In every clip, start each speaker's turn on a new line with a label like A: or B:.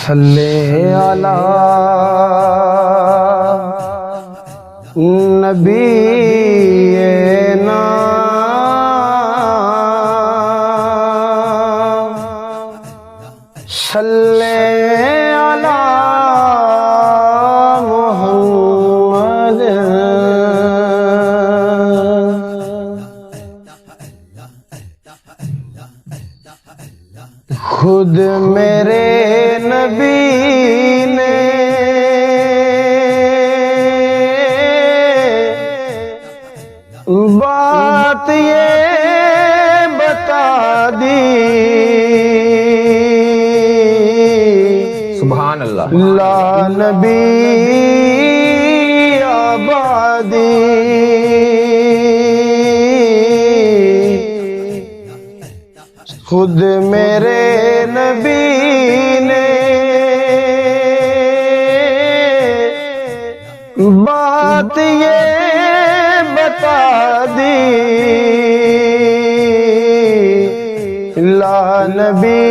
A: صلی علی نبینا صلی علی محمد خود میرے نبی نے بات یہ بتا دی،
B: سبحان اللہ،
A: لا نبی آبادی، خود میرے نبی نے بات یہ بتا دی، لا نبی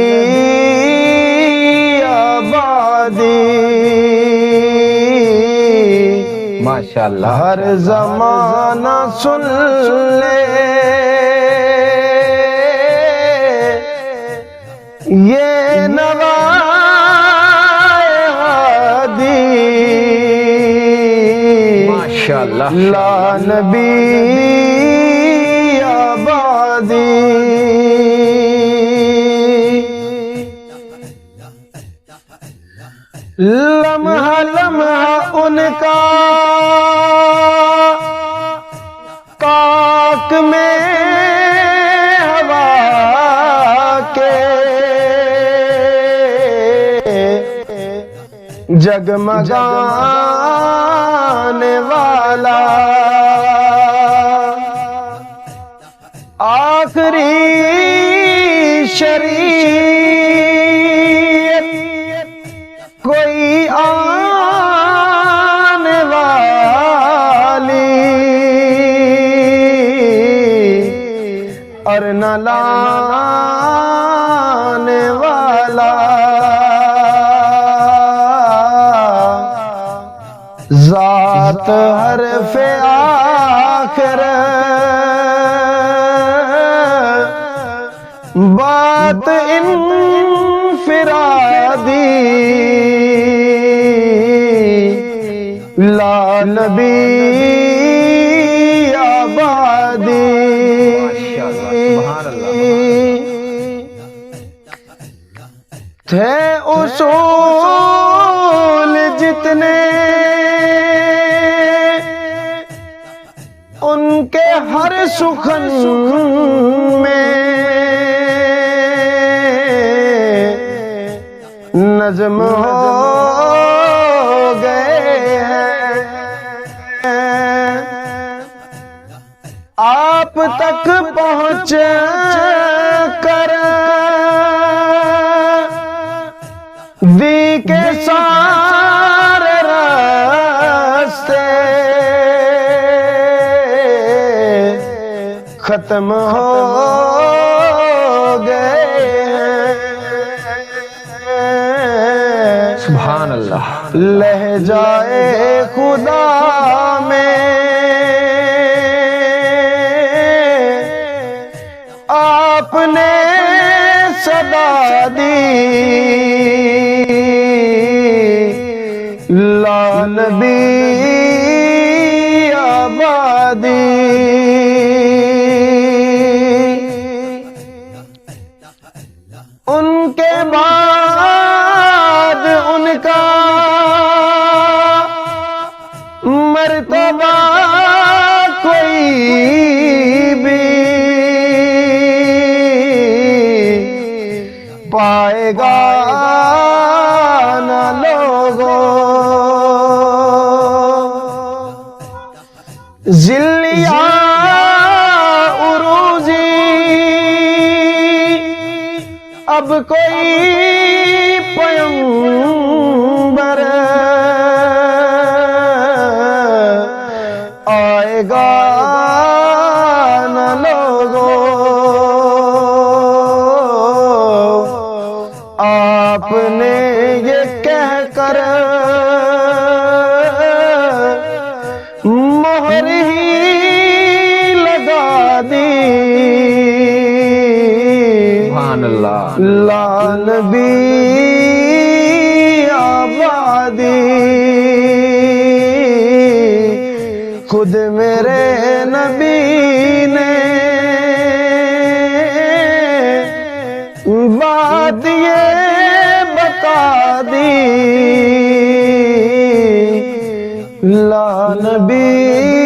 A: آبادی،
B: ماشاءاللہ،
A: ہر زمانہ سن لے یہ نوائے ہادی،
B: ماشاءاللہ،
A: لا نبی آبادی، لمحہ لمحہ ان کا کاک میں ہوا کے جگمگانے والا، آخری شریعت کوئی آنے والی اور نہ لانے والا، ذات حرف آخر بات انفرادی، لا نبی آبادی،
B: سبحان
A: تھے اصول جتنے ان کے ہر سخن میں نظم ہو گئے ہیں، آپ تک پہنچ کر دی کے سارے راستے ختم ہو گئے ہیں،
B: سبحان اللہ،
A: لہجائے خدا میں آپ نے صدا دی، لا نبی آبادی، ان کے بعد ان کا مرتبہ کوئی بھی پائے گا نہ لوگوں، ذلیہ عروجی اب کوئی پیغمبر آئے گا نہ لوگوں، آپ نے یہ کہہ کر مہر ہی لگا دی
B: سبحان اللہ
A: لا نبی آبادی خود میرے نبی نے بات یہ بتا دی لا نبی